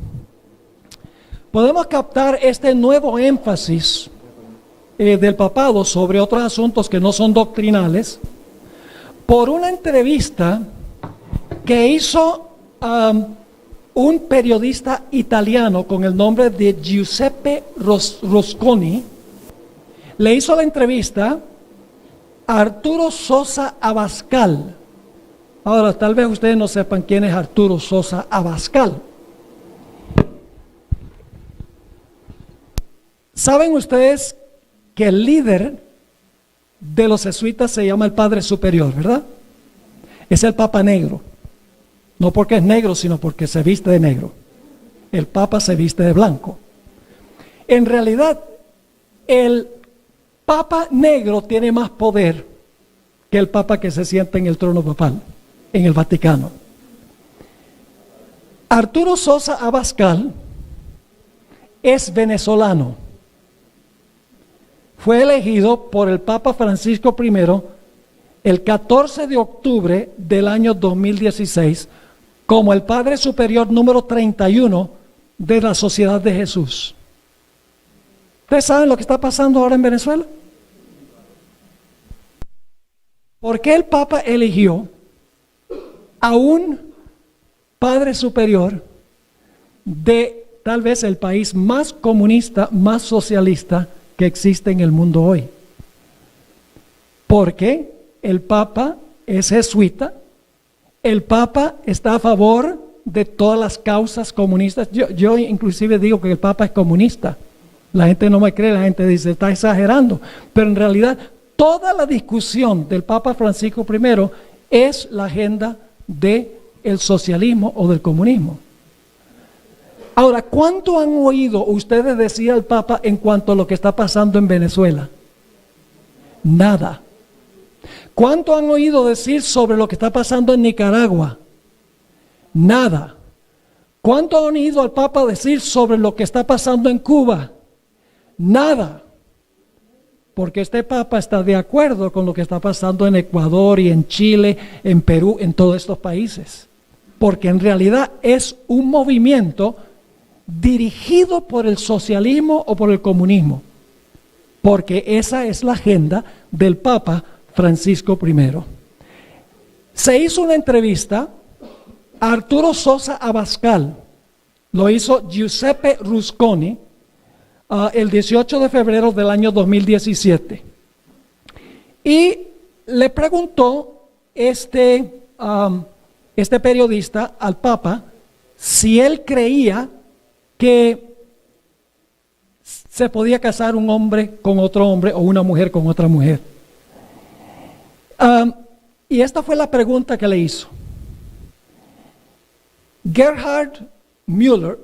Podemos captar este nuevo énfasis del papado sobre otros asuntos que no son doctrinales por una entrevista que hizo un periodista italiano con el nombre de Giuseppe Rusconi. Le hizo la entrevista Arturo Sosa Abascal. Ahora, tal vez ustedes no sepan quién es Arturo Sosa Abascal. ¿Saben ustedes que el líder de los jesuitas se llama el Padre Superior, verdad? Es el Papa Negro. No porque es negro, sino porque se viste de negro. El Papa se viste de blanco. En realidad, el Papa Negro tiene más poder que el Papa que se sienta en el trono papal, en el Vaticano. Arturo Sosa Abascal es venezolano. Fue elegido por el Papa Francisco I el 14 de octubre del año 2016 como el Padre Superior número 31 de la Sociedad de Jesús. ¿Ustedes saben lo que está pasando ahora en Venezuela? ¿Por qué el Papa eligió a un Padre Superior de tal vez el país más comunista, más socialista que existe en el mundo hoy? Porque el Papa es jesuita, el Papa está a favor de todas las causas comunistas. Yo inclusive digo que el Papa es comunista. La gente no me cree, la gente dice, está exagerando. Pero en realidad, toda la discusión del Papa Francisco I es la agenda del socialismo o del comunismo. Ahora, ¿cuánto han oído ustedes decir al Papa en cuanto a lo que está pasando en Venezuela? Nada. ¿Cuánto han oído decir sobre lo que está pasando en Nicaragua? Nada. ¿Cuánto han oído al Papa decir sobre lo que está pasando en Cuba? Nada. Porque este Papa está de acuerdo con lo que está pasando en Ecuador y en Chile, en Perú, en todos estos países. Porque en realidad es un movimiento dirigido por el socialismo o por el comunismo. Porque esa es la agenda del Papa Francisco I. Se hizo una entrevista a Arturo Sosa Abascal, lo hizo Giuseppe Rusconi, el 18 de febrero del año 2017. Y le preguntó este periodista al Papa si él creía que se podía casar un hombre con otro hombre o una mujer con otra mujer. Y esta fue la pregunta que le hizo. Gerhard Müller,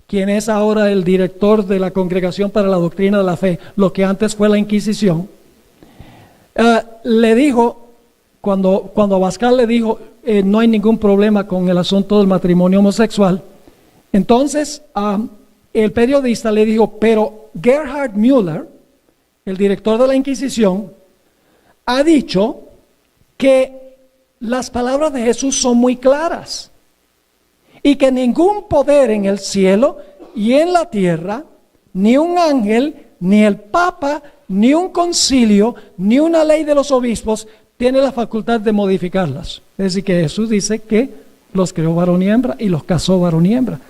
quien es ahora el director de la Congregación para la Doctrina de la Fe, lo que antes fue la Inquisición, le dijo, cuando Abascal le dijo, no hay ningún problema con el asunto del matrimonio homosexual, entonces el periodista le dijo, pero Gerhard Müller, el director de la Inquisición, ha dicho que las palabras de Jesús son muy claras y que ningún poder en el cielo y en la tierra, ni un ángel, ni el Papa, ni un concilio, ni una ley de los obispos tiene la facultad de modificarlas. Es decir, que Jesús dice que los creó varón y hembra y los casó varón y hembra.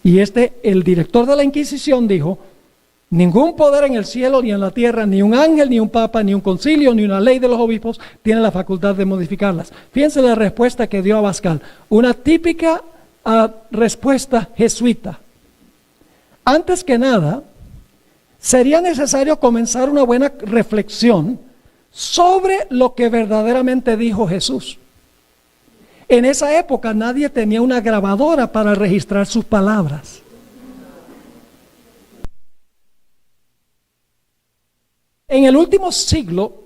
Y el director de la Inquisición dijo, ningún poder en el cielo ni en la tierra, ni un ángel, ni un papa, ni un concilio, ni una ley de los obispos tiene la facultad de modificarlas. Fíjense la respuesta que dio Abascal, una típica respuesta jesuita. Antes que nada, sería necesario comenzar una buena reflexión sobre lo que verdaderamente dijo Jesús. En esa época nadie tenía una grabadora para registrar sus palabras. En el último siglo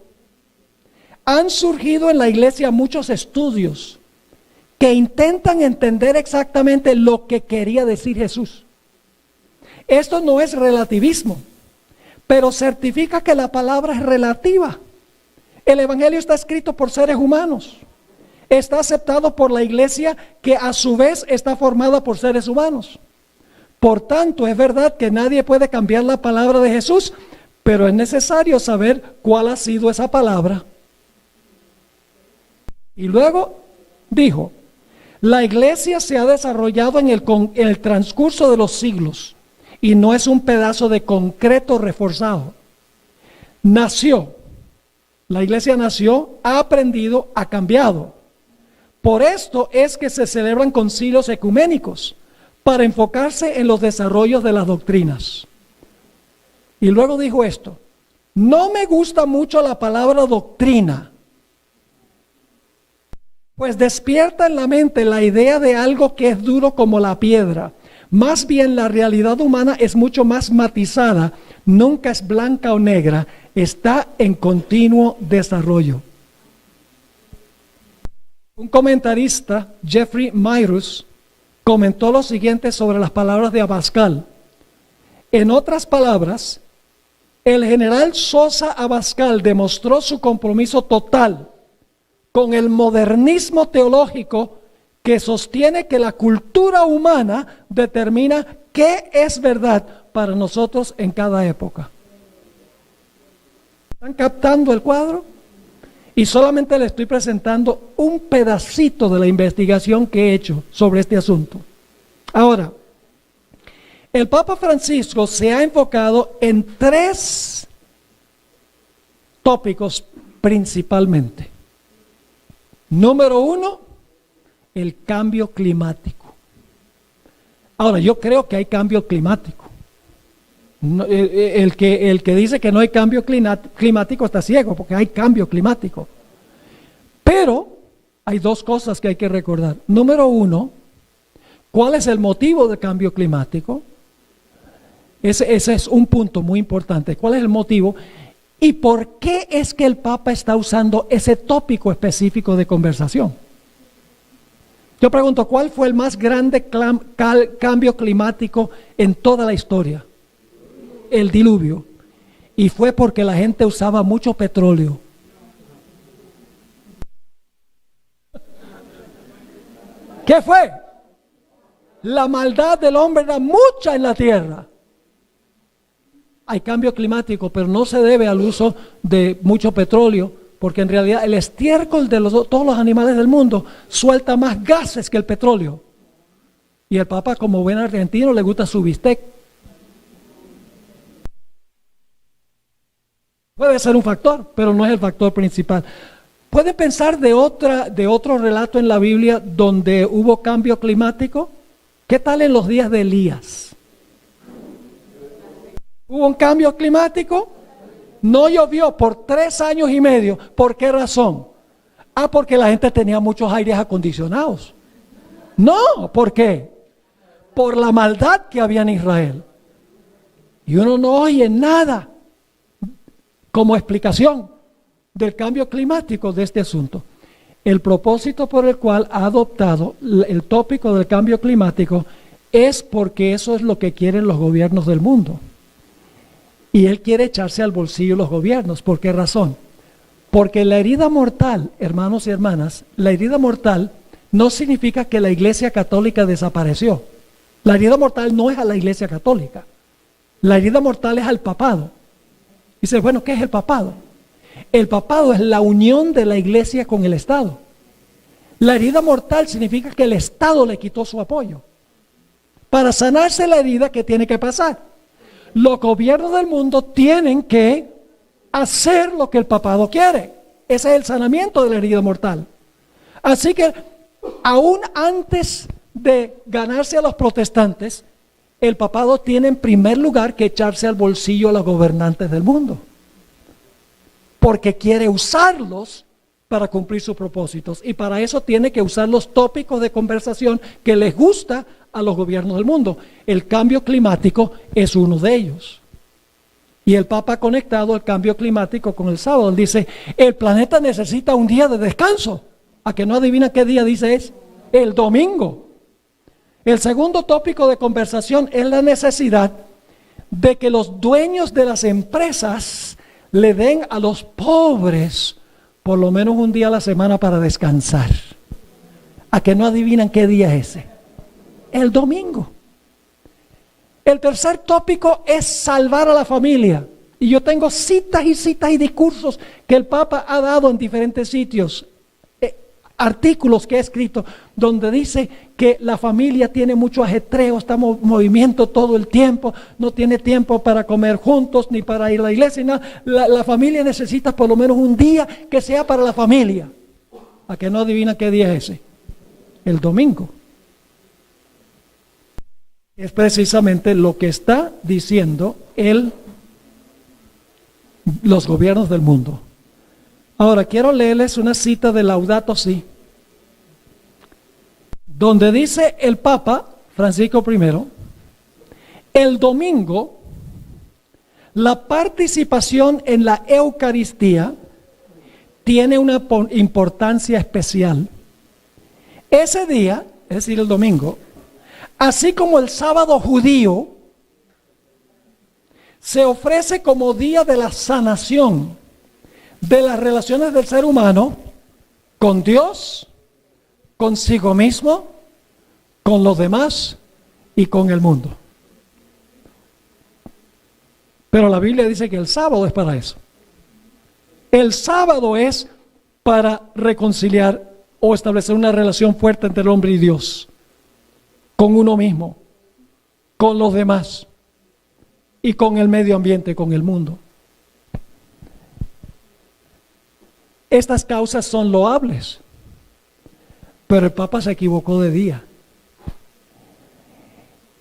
han surgido en la iglesia muchos estudios que intentan entender exactamente lo que quería decir Jesús. Esto no es relativismo, pero certifica que la palabra es relativa. El Evangelio está escrito por seres humanos. Está aceptado por la iglesia, que a su vez está formada por seres humanos. Por tanto, es verdad que nadie puede cambiar la palabra de Jesús, pero es necesario saber cuál ha sido esa palabra. Y luego dijo, la iglesia se ha desarrollado en el transcurso de los siglos y no es un pedazo de concreto reforzado. La iglesia nació, ha aprendido, ha cambiado. Por esto es que se celebran concilios ecuménicos, para enfocarse en los desarrollos de las doctrinas. Y luego dijo esto, no me gusta mucho la palabra doctrina, pues despierta en la mente la idea de algo que es duro como la piedra. Más bien la realidad humana es mucho más matizada, nunca es blanca o negra, está en continuo desarrollo. Un comentarista, Jeffrey Myrus, comentó lo siguiente sobre las palabras de Abascal. En otras palabras, el general Sosa Abascal demostró su compromiso total con el modernismo teológico que sostiene que la cultura humana determina qué es verdad para nosotros en cada época. ¿Están captando el cuadro? Y solamente le estoy presentando un pedacito de la investigación que he hecho sobre este asunto. Ahora, el Papa Francisco se ha enfocado en 3 tópicos principalmente. Número 1, el cambio climático. Ahora, yo creo que hay cambio climático. El que dice que no hay cambio climático está ciego, porque hay cambio climático. Pero hay 2 cosas que hay que recordar. Número 1, ¿cuál es el motivo del cambio climático? Ese es un punto muy importante. ¿Cuál es el motivo? ¿Y por qué es que el Papa está usando ese tópico específico de conversación? Yo pregunto, ¿cuál fue el más grande cambio climático en toda la historia? El diluvio. Y fue porque la gente usaba mucho petróleo. ¿Qué fue? La maldad del hombre era mucha en la tierra. Hay cambio climático, pero no se debe al uso de mucho petróleo, porque en realidad el estiércol de todos los animales del mundo suelta más gases que el petróleo. Y el Papa, como buen argentino, le gusta su bistec. Puede ser un factor, pero no es el factor principal. ¿Pueden pensar de otro relato en la Biblia donde hubo cambio climático? ¿Qué tal en los días de Elías? ¿Hubo un cambio climático? No llovió por 3 años y medio. ¿Por qué razón? Porque la gente tenía muchos aires acondicionados. No, ¿por qué? Por la maldad que había en Israel. Y uno no oye nada como explicación del cambio climático de este asunto. El propósito por el cual ha adoptado el tópico del cambio climático es porque eso es lo que quieren los gobiernos del mundo. Y él quiere echarse al bolsillo los gobiernos. ¿Por qué razón? Porque la herida mortal, hermanos y hermanas, la herida mortal no significa que la Iglesia Católica desapareció. La herida mortal no es a la Iglesia Católica. La herida mortal es al papado. Dice, bueno, ¿qué es el papado? El papado es la unión de la Iglesia con el Estado. La herida mortal significa que el Estado le quitó su apoyo. Para sanarse la herida, ¿qué tiene que pasar? Los gobiernos del mundo tienen que hacer lo que el papado quiere. Ese es el sanamiento de la herida mortal. Así que, aún antes de ganarse a los protestantes, el papado tiene en primer lugar que echarse al bolsillo a los gobernantes del mundo, porque quiere usarlos para cumplir sus propósitos, y para eso tiene que usar los tópicos de conversación que les gusta a los gobiernos del mundo. El cambio climático es uno de ellos. Y el Papa ha conectado el cambio climático con el sábado. Él dice, el planeta necesita un día de descanso. ¿A que no adivina qué día dice es? El domingo. El segundo tópico de conversación es la necesidad de que los dueños de las empresas le den a los pobres por lo menos un día a la semana para descansar. ¿A que no adivinan qué día es ese? El domingo. El tercer tópico es salvar a la familia. Y yo tengo citas y discursos que el Papa ha dado en diferentes sitios, artículos que ha escrito, donde dice que la familia tiene mucho ajetreo, está en movimiento todo el tiempo, no tiene tiempo para comer juntos ni para ir a la iglesia, nada. La familia necesita por lo menos un día que sea para la familia. ¿A que no adivina qué día es ese? El domingo. Es precisamente lo que está diciendo los gobiernos del mundo. Ahora, quiero leerles una cita de Laudato Si, donde dice el Papa Francisco I, el domingo, la participación en la Eucaristía tiene una importancia especial. Ese día, es decir, el domingo, así como el sábado judío, se ofrece como día de la sanación de las relaciones del ser humano con Dios, consigo mismo, con los demás y con el mundo. Pero la Biblia dice que el sábado es para eso. El sábado es para reconciliar o establecer una relación fuerte entre el hombre y Dios, con uno mismo, con los demás y con el medio ambiente, con el mundo. Estas causas son loables, pero el Papa se equivocó de día.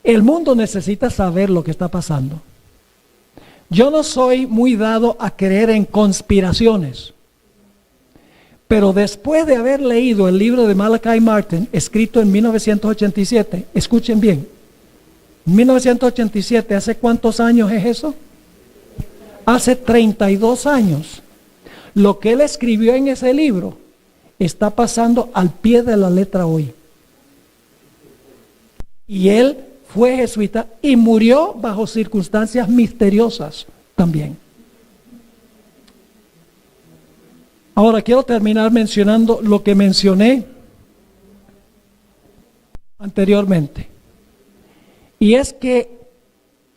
El mundo necesita saber lo que está pasando. Yo no soy muy dado a creer en conspiraciones, pero después de haber leído el libro de Malachi Martin, escrito en 1987, escuchen bien, 1987, ¿hace cuántos años es eso? Hace 32 años. Lo que él escribió en ese libro está pasando al pie de la letra hoy. Y él fue jesuita y murió bajo circunstancias misteriosas también. Ahora quiero terminar mencionando lo que mencioné anteriormente. Y es que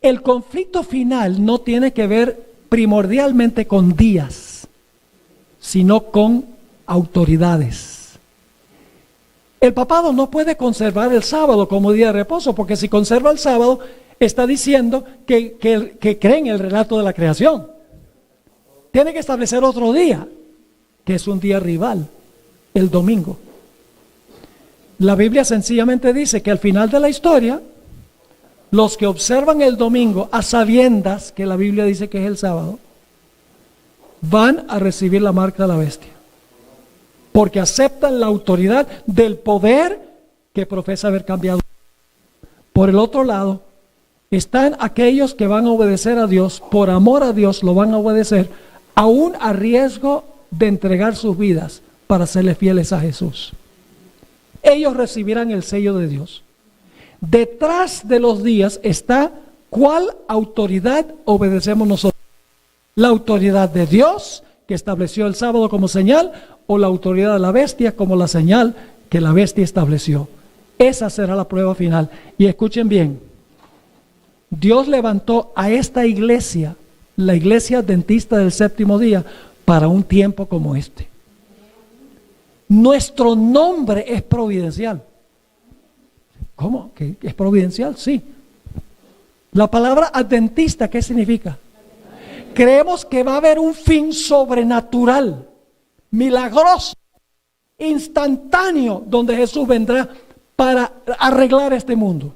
el conflicto final no tiene que ver primordialmente con días, sino con autoridades. El papado no puede conservar el sábado como día de reposo, porque si conserva el sábado, está diciendo que cree en el relato de la creación. Tiene que establecer otro día, que es un día rival, el domingo. La Biblia sencillamente dice que al final de la historia, los que observan el domingo a sabiendas que la Biblia dice que es el sábado, van a recibir la marca de la bestia, porque aceptan la autoridad del poder que profesa haber cambiado. Por el otro lado, están aquellos que van a obedecer a Dios, por amor a Dios lo van a obedecer, aún a riesgo de entregar sus vidas para serle fieles a Jesús. Ellos recibirán el sello de Dios. Detrás de los días está cuál autoridad obedecemos nosotros. La autoridad de Dios, que estableció el sábado como señal, o la autoridad de la bestia como la señal que la bestia estableció. Esa será la prueba final. Y escuchen bien, Dios levantó a esta iglesia, la iglesia adventista del séptimo día, para un tiempo como este. Nuestro nombre es providencial. ¿Cómo? ¿Que es providencial? Sí. La palabra adventista, ¿qué significa? Creemos que va a haber un fin sobrenatural, milagroso, instantáneo, donde Jesús vendrá para arreglar este mundo.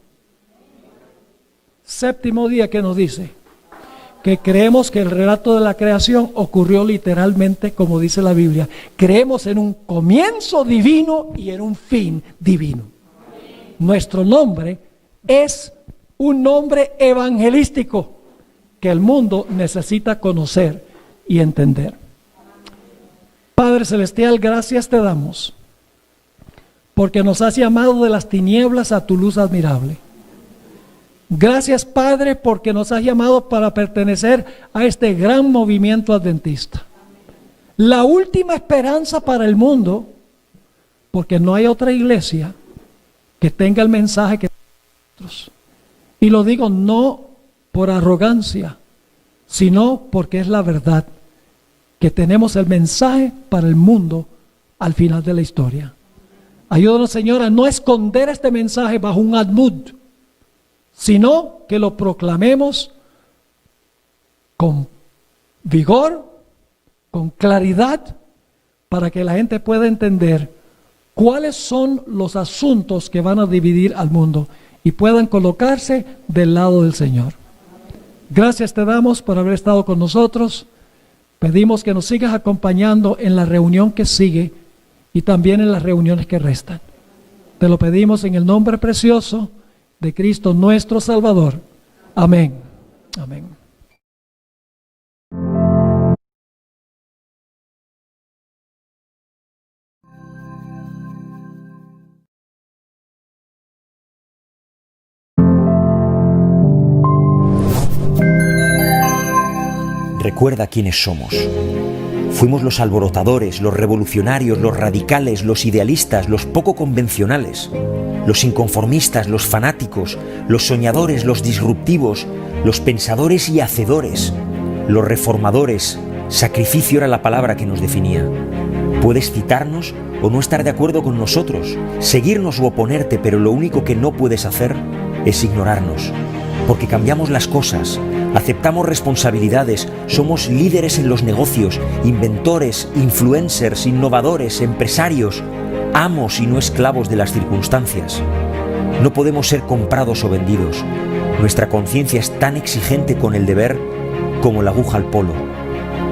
Séptimo día, que nos dice que creemos que el relato de la creación ocurrió literalmente como dice la Biblia. Creemos en un comienzo divino y en un fin divino. Nuestro nombre es un nombre evangelístico que el mundo necesita conocer y entender. Padre Celestial, gracias te damos porque nos has llamado de las tinieblas a tu luz admirable. Gracias, Padre, porque nos has llamado para pertenecer a este gran movimiento adventista. La última esperanza para el mundo, porque no hay otra iglesia que tenga el mensaje que nosotros. Y lo digo no por arrogancia, sino porque es la verdad, que tenemos el mensaje para el mundo al final de la historia. Ayúdanos, Señor, a no esconder este mensaje bajo un admud, sino que lo proclamemos con vigor, con claridad, para que la gente pueda entender cuáles son los asuntos que van a dividir al mundo y puedan colocarse del lado del Señor. Gracias te damos por haber estado con nosotros. Pedimos que nos sigas acompañando en la reunión que sigue y también en las reuniones que restan. Te lo pedimos en el nombre precioso de Cristo nuestro Salvador. Amén. Amén. Recuerda quiénes somos. Fuimos los alborotadores, los revolucionarios, los radicales, los idealistas, los poco convencionales, los inconformistas, los fanáticos, los soñadores, los disruptivos, los pensadores y hacedores, los reformadores. Sacrificio era la palabra que nos definía. Puedes citarnos o no estar de acuerdo con nosotros, seguirnos u oponerte, pero lo único que no puedes hacer es ignorarnos, porque cambiamos las cosas, aceptamos responsabilidades, somos líderes en los negocios, inventores, influencers, innovadores, empresarios, amos y no esclavos de las circunstancias. No podemos ser comprados o vendidos. Nuestra conciencia es tan exigente con el deber como la aguja al polo.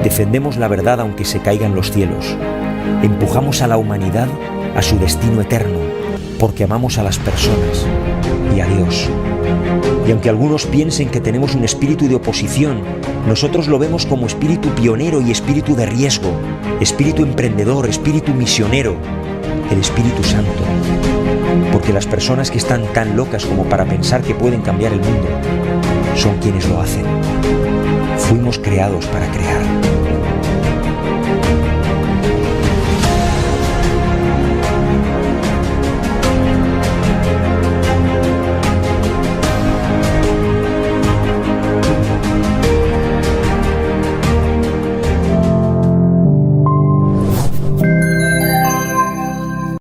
Defendemos la verdad aunque se caigan los cielos. Empujamos a la humanidad a su destino eterno, porque amamos a las personas y a Dios. Y aunque algunos piensen que tenemos un espíritu de oposición, nosotros lo vemos como espíritu pionero y espíritu de riesgo, espíritu emprendedor, espíritu misionero, el Espíritu Santo. Porque las personas que están tan locas como para pensar que pueden cambiar el mundo son quienes lo hacen. Fuimos creados para crear.